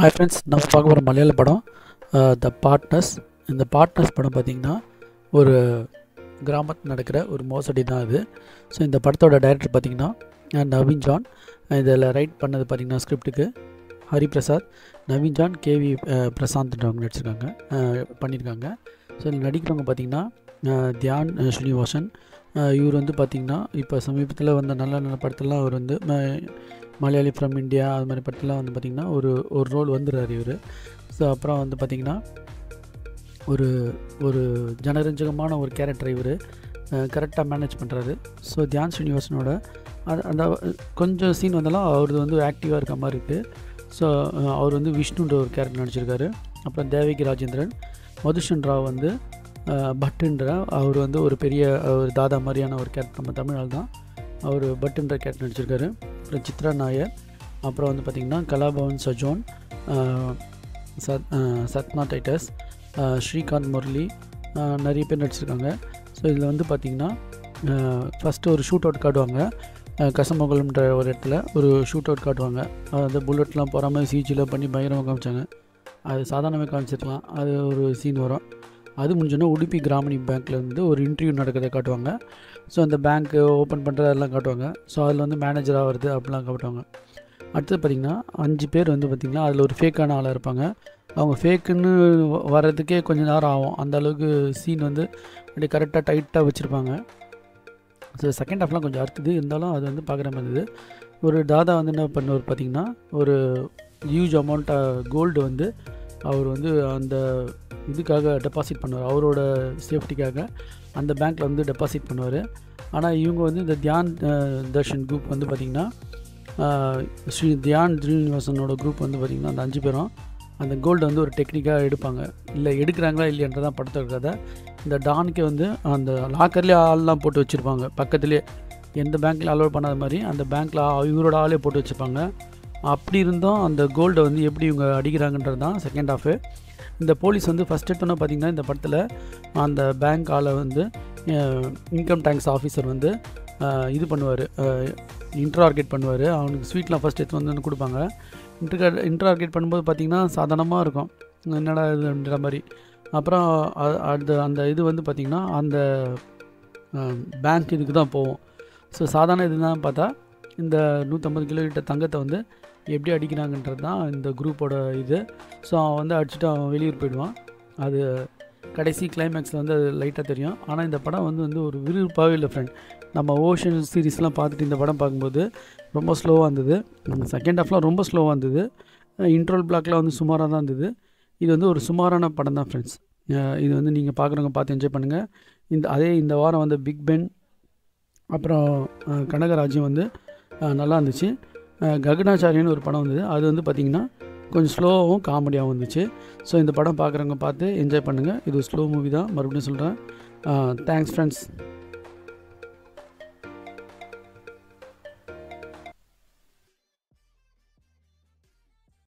Hi friends, நம்ம பார்க்க போகிற மலையாள படம் த பார்ட்னர்ஸ். இந்த பார்ட்னர்ஸ் படம் பார்த்திங்கன்னா ஒரு கிராமத்தில் நடக்கிற ஒரு மோசடி தான் இது. ஸோ இந்த படத்தோட டைரக்டர் பார்த்திங்கன்னா நவீன் ஜான். இதில் ரைட் பண்ணது பார்த்திங்கன்னா ஸ்கிரிப்டுக்கு ஹரிபிரசாத், நவீன் ஜான், கேவி பிரசாந்த்ன்றவங்க நடிச்சிருக்காங்க பண்ணியிருக்காங்க. ஸோ இதில் நடிக்கிறவங்க பார்த்திங்கன்னா தியான் ஸ்ரீனிவாசன். இவர் வந்து பார்த்திங்கன்னா இப்போ சமீபத்தில் வந்த நல்ல நல்ல படத்துலலாம் அவர் வந்து மலையாளி ஃப்ரம் இந்தியா அது மாதிரி படத்துலாம் வந்து பார்த்திங்கன்னா ஒரு ரோல் வந்துடுறாரு இவர். ஸோ அப்புறம் வந்து பார்த்திங்கன்னா ஒரு ஒரு ஜனரஞ்சகமான ஒரு கேரக்டர் இவர் கரெக்டாக மேனேஜ் பண்ணுறாரு. ஸோ தியான் ஸ்ரீனிவாசனோட அந்த கொஞ்சம் சீன் வந்தாலும் அவரது வந்து ஆக்டிவாக இருக்க மாதிரி இருக்குது. ஸோ அவர் வந்து விஷ்ணுன்ற ஒரு கேரக்டர் நடிச்சிருக்காரு. அப்புறம் தேவகி ராஜேந்திரன், மதுஷன் ராவ் வந்து பட்டுன்ற அவர் வந்து ஒரு பெரிய ஒரு தாதா மாதிரியான ஒரு கேரக்டர், நம்ம தமிழால் தான் அவர் பட்டுன்ற கேரக்டர் நடிச்சிருக்காரு. அப்புறம் சித்ரா நாயர், அப்புறம் வந்து பார்த்திங்கன்னா கலாபவன் சஜோன், சத்னா டைட்டஸ், ஸ்ரீகாந்த் முரளி, நிறைய பேர் நடிச்சிருக்காங்க. ஸோ இதில் வந்து பார்த்திங்கன்னா ஃபஸ்ட்டு ஒரு ஷூட் அவுட் காட்டுவாங்க. கசமங்கலம்ன்ற ஒரு இடத்துல ஒரு ஷூட் அவுட் காட்டுவாங்க. அந்த புல்லட்லாம் போகாமல் சிஜியில் பண்ணி பயங்கரமாக காமிச்சாங்க. அது சாதாரணமாக காமிச்சிருக்கலாம். அது ஒரு சீன் வரும். அது முடிஞ்சோன்னா உடுப்பி கிராமினி பேங்க்கில் வந்து ஒரு இன்டர்வியூ நடக்கிறத காட்டுவாங்க. ஸோ அந்த பேங்க்கு ஓப்பன் பண்ணுறதெல்லாம் காட்டுவாங்க. ஸோ அதில் வந்து மேனேஜர் ஆகிறது அப்படிலாம் காட்டுவாங்க. அடுத்தது பார்த்திங்கன்னா 5 பேர் வந்து பார்த்திங்கன்னா அதில் ஒரு ஃபேக்கான ஆளாக இருப்பாங்க. அவங்க ஃபேக்குன்னு வர்றதுக்கே கொஞ்சம் நேரம் ஆகும். அந்த அளவுக்கு சீன் வந்து அப்படியே கரெக்டாக டைட்டாக வச்சுருப்பாங்க. ஸோ செகண்ட் ஹாஃப்லாம் கொஞ்சம் அறுக்குது, இருந்தாலும் அது வந்து பார்க்குற மாதிரி இருந்தது. ஒரு தாதா வந்து என்ன பண்ணுவார் பார்த்திங்கன்னா, ஒரு ஹியூஜ் அமௌண்ட்டாக கோல்டு வந்து அவர் வந்து அந்த இதுக்காக டெபாசிட் பண்ணுவார். அவரோட சேஃப்டிக்காக அந்த பேங்க்கில் வந்து டெபாசிட் பண்ணுவார். ஆனால் இவங்க வந்து இந்த தியான் தர்ஷன் குரூப் வந்து பார்த்திங்கன்னா தியான் ஸ்ரீனிவாசனோட குரூப் வந்து பார்த்திங்கன்னா அந்த 5 பேரும் அந்த கோல்டை வந்து ஒரு டெக்னிக்காக எடுப்பாங்க. இல்லை எடுக்கிறாங்களா இல்லையன்றதான் படத்தை இருக்காத. இந்த டானுக்கே வந்து அந்த லாக்கர்லேயே ஆள்லாம் போட்டு வச்சுருப்பாங்க. பக்கத்துலேயே எந்த பேங்க்கில் அலோவ் பண்ணாத மாதிரி அந்த பேங்க்கில் இவரோட ஆளே போட்டு வச்சுருப்பாங்க. அப்படி இருந்தும் அந்த கோல்டை வந்து எப்படி இவங்க அடிக்கிறாங்கன்றது தான் செகண்ட் ஹாஃபு. இந்த போலீஸ் வந்து ஃபஸ்ட் எடுத்தோன்னே பார்த்திங்கன்னா இந்த படத்தில் அந்த பேங்க் ஆளை வந்து இன்கம் டேக்ஸ் ஆஃபீஸர் வந்து இது பண்ணுவார், இன்ட்ரார்கேட் பண்ணுவார். அவனுக்கு ஸ்வீட்லாம் ஃபஸ்ட் எடுத்து வந்து கொடுப்பாங்க. இன்ட்ரார்கேட் பண்ணும்போது பார்த்திங்கன்னா சாதாரணமாக இருக்கும், என்னடா இதுன்ற மாதிரி. அப்புறம் அந்த இது வந்து பார்த்திங்கன்னா அந்த பேங்க் இதுக்கு தான் போவோம். ஸோ சாதாரண இதுதான் பார்த்தா இந்த 150 கிலோ தங்கத்தை வந்து எப்படி அடிக்கிறாங்கன்றது தான் இந்த குரூப்போட இது. ஸோ அவன் வந்து அடிச்சுட்டு அவன் வெளியூர் போயிடுவான். அது கடைசி கிளைமேக்ஸில் வந்து அது லைட்டாக தெரியும். ஆனால் இந்த படம் வந்து ஒரு விறுவிறுப்பாகவே இல்லை ஃப்ரெண்ட். நம்ம ஓஷன் சீரீஸ்லாம் பார்த்துட்டு இந்த படம் பார்க்கும்போது ரொம்ப ஸ்லோவாக இருந்தது. செகண்ட் ஹாஃப்லாம் ரொம்ப ஸ்லோவாக இருந்தது. இன்ட்ரோல் பிளாக்லாம் வந்து சுமாராக தான் இருந்தது. இது வந்து ஒரு சுமாரான படம் தான் ஃப்ரெண்ட்ஸ். இது வந்து நீங்கள் பார்க்குறவங்க பார்த்து என்ஜாய் பண்ணுங்கள். இந்த வாரம் வந்து பிக் பென் அப்புறம் கனகராஜ்யம் வந்து நல்லா இருந்துச்சு. ககனாச்சாரியன்னு ஒரு படம் வந்தது. அது வந்து பார்த்திங்கன்னா கொஞ்சம் ஸ்லோவாகவும் காமெடியாகவும் இருந்துச்சு. ஸோ இந்த படம் பார்க்குறவங்க பார்த்து என்ஜாய் பண்ணுங்கள். இது ஸ்லோ மூவி தான், மறுபடியும் சொல்கிறேன். Thanks friends.